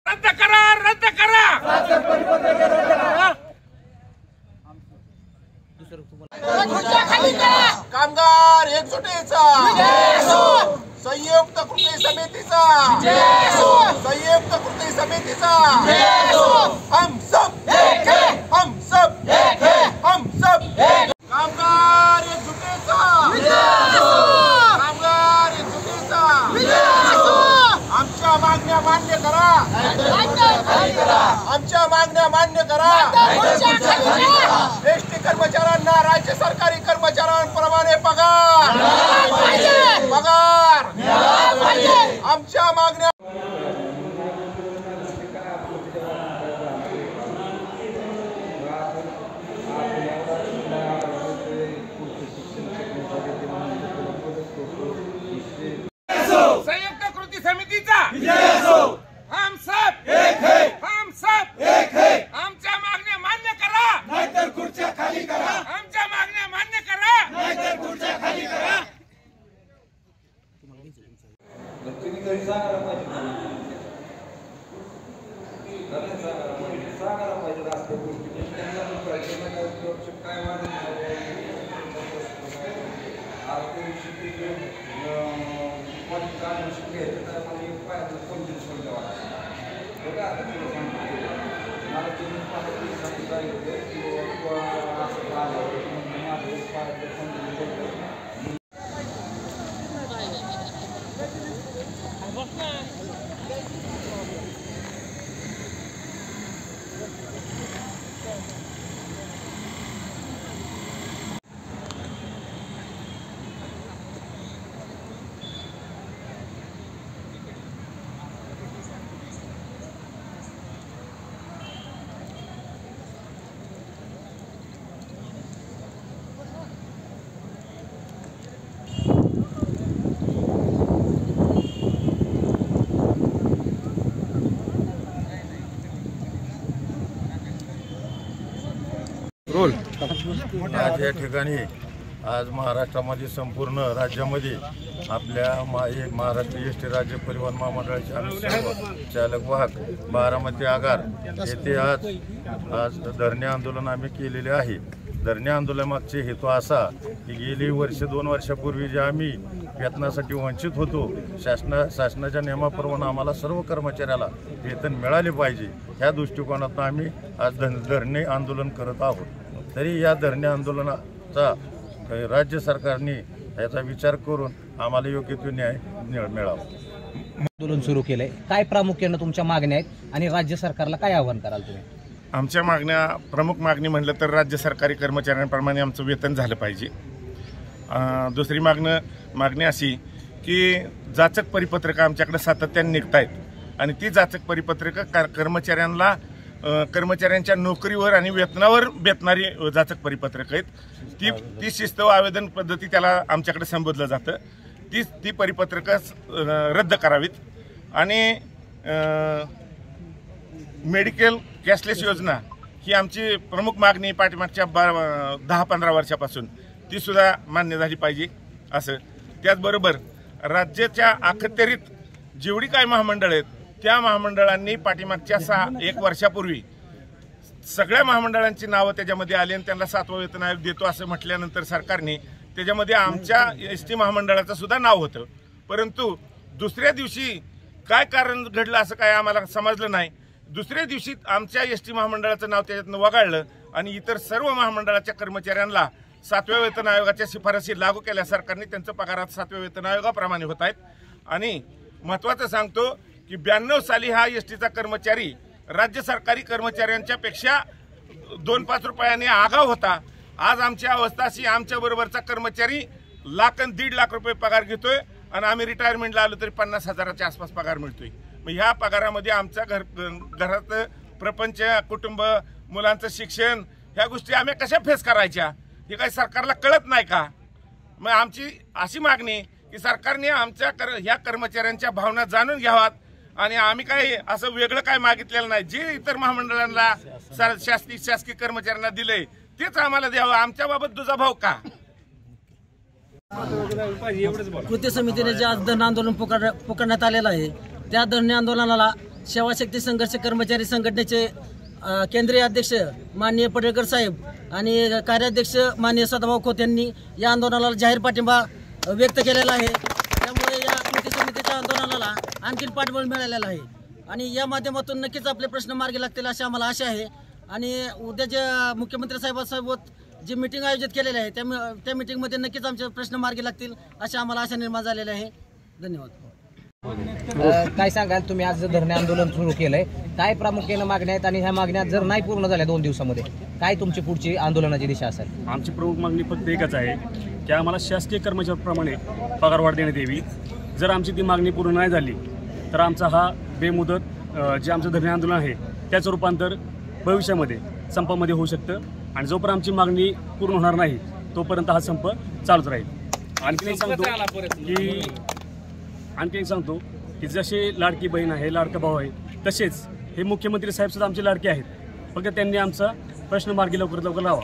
रद्द करा, रद्द करा। कामगार एकजुटीचा संयुक्त कृती समितीचा संयुक्त कृती समितीचा हम सब एक है, हम सब एक है, हम सब एक। कामगार एकजुटीचा कामगार एकजुटीचा आमच्या मागण्या मान्य करा, आमच्या मागण्या मान्य करा। एसटी कर्मचाऱ्यांना राज्य सरकारी कर्मचाऱ्यांप्रमाणे पगार पगार आमच्या मागण्या। संयुक्त कृती समितीचा हम सब एक है, हम सब एक है। आमच्या मागण्या मान्य करा, नाहीतर खुर्च्या खाली करा। आमच्या मागण्या मान्य करा, नाहीतर खुर्च्या खाली करा। आज या ठिकाणी आज महाराष्ट्रामध्ये संपूर्ण राज्यामध्ये आपल्या महाराष्ट्र एसटी राज्य परिवहन महामंडळाचे आम्ही चालक वाहक बारामती आगार येथे आज धरणे आंदोलन आम्ही केलेले आहे। धरणे आंदोलनामागचे हेतू असा की गेली वर्ष 2 वर्षापूर्वी जे आम्ही वेतनासाठी वंचित होतो, शासनाच्या नियमाप्रमाणे आम्हाला सर्व कर्मचाऱ्याला वेतन मिळाले पाहिजे, ह्या दृष्टिकोनातून आम्ही आज धरणे आंदोलन करत आहोत। तरी या धरणे आंदोलनाचा राज्य सरकारने याचा विचार करून आम्हाला योग्य तो न्याय मिळावा। आंदोलन सुरू केलंय, काय प्रामुख्याने तुमच्या मागण्या आहेत आणि राज्य सरकारला काय आव्हान कराल तुम्ही? आमच्या मागण्या, प्रमुख मागणी म्हटलं तर राज्य सरकारी कर्मचाऱ्यांप्रमाणे आमचं वेतन झालं पाहिजे। दुसरी मागणी अशी की जाचक परिपत्रकं आमच्याकडे सातत्याने निघत आहेत आणि ती जाचक परिपत्रकं कर्मचाऱ्यांच्या नोकरीवर आणि वेतनावर बेतणारी जाचक परिपत्रकं आहेत। ती शिस्त आवेदन पद्धती त्याला आमच्याकडे संबोधलं जातं, ती परिपत्रकं रद्द करावीत आणि मेडिकल कॅशलेस योजना ही आमची प्रमुख मागणी पाठीमागच्या 10-15 वर्षापासून, ती सुद्धा मान्य झाली पाहिजे असं। त्याचबरोबर राज्याच्या अखत्यारीत जेवढी काही महामंडळ आहेत त्या महामंडळांनी पाठीमागच्या 1 वर्षापूर्वी सगळ्या महामंडळांची नावं त्याच्यामध्ये आली आणि त्यांना 7वा वेतन आयोग देतो असं म्हटल्यानंतर सरकारने त्याच्यामध्ये आमच्या एसटी महामंडळाचं सुद्धा नाव होतं, परंतु दुसऱ्या दिवशी काय कारण घडलं असं काय आम्हाला समजलं नाही। दुसऱ्या दिवशी आमच्या एसटी महामंडळाचं नाव त्याच्यातनं वगळलं आणि इतर सर्व महामंडळाच्या कर्मचाऱ्यांना 7व्या वेतन आयोगाच्या शिफारसी लागू केल्या सरकारने, त्यांचं पगारात 7व्या वेतन आयोगाप्रमाणे होत आहेत। आणि महत्त्वाचं सांगतो की 92 साली हा एसटीचा कर्मचारी राज्य सरकारी कर्मचाऱ्यांच्या पेक्षा 2-5 रुपयांनी आगाव होता। आज आमची अवस्था अशी, आमच्या बरोबरचा कर्मचारी 1.5 लाख रुपये पगार घेतोय आणि आम्ही रिटायरमेंटला आलो तरी 50,000च्या आसपास पगार मिळतोय। मग ह्या पगारामध्ये आमच्या घरात प्रपंच, कुटुंब, मुलांचं शिक्षण, ह्या गोष्टी आम्ही कशा फेस करायच्या हे काही सरकारला कळत नाही का? मग आमची अशी मागणी की सरकारने आमच्या ह्या कर्मचाऱ्यांच्या भावना जाणून घ्याव्यात आणि आम्ही काय असं वेगळं काय मागितलेलं नाही, जे इतर महामंडळांना शासकीय कर्मचाऱ्यांना दिले तेच आम्हाला द्यावं, आमच्या बाबत दुजाभाव का? कृती समितीने जे आज धरणे आंदोलन पुकारण्यात आलेलं आहे त्या धरणे आंदोलनाला सेवाशक्ती संघर्ष कर्मचारी संघटनेचे केंद्रीय अध्यक्ष माननीय पडळकर साहेब आणि कार्याध्यक्ष माननीय सदाभाऊ खोत यांनी या आंदोलनाला जाहीर पाठिंबा व्यक्त केलेला आहे। त्यामुळे या कृती समितीच्या आंदोलनाला आणखीन पाठबळ मिळालेलं आहे आणि या माध्यमातून नक्कीच आपले प्रश्न मार्गी लागतील अशी आम्हाला आशा आहे। आणि उद्या जे मुख्यमंत्री साहेबांसोबत जी मीटिंग आयोजित केलेली आहे त्या मीटिंगमध्ये नक्कीच आमचे प्रश्न मार्गी लागतील अशी आम्हाला आशा निर्माण झालेली आहे। धन्यवाद। काय सांगाल, तुम्ही आज धरणे आंदोलन सुरू केलंय, काय प्रामुख्याने मागण्या आहेत आणि ह्या मागण्या जर नाही पूर्ण झाल्या 2 दिवसामध्ये काय तुमची पुढची आंदोलनाची दिशा असेल? आमची प्रमुख मागणी फक्त एकच आहे की आम्हाला शासकीय कर्मचाऱ्याप्रमाणे पगारवाढ देण्यात यावी। जर आमची ती मागणी पूर्ण नाही झाली तर आमचा हा बेमुदत जे आमचं धरणे आंदोलन आहे त्याचं रूपांतर भविष्यामध्ये संपामध्ये होऊ शकतं आणि जोपर्यंत आमची मागणी पूर्ण होणार नाही तोपर्यंत हा संप चालूच राहील। आणखी एक सांगतो की जसे लाडकी बहीण आहे, लाडका भाऊ आहे, तसेच हे मुख्यमंत्री साहेब सुद्धा आमचे लाडके आहेत। फक्त त्यांनी आमचा प्रश्न मार्गी लवकरात लवकर लावा।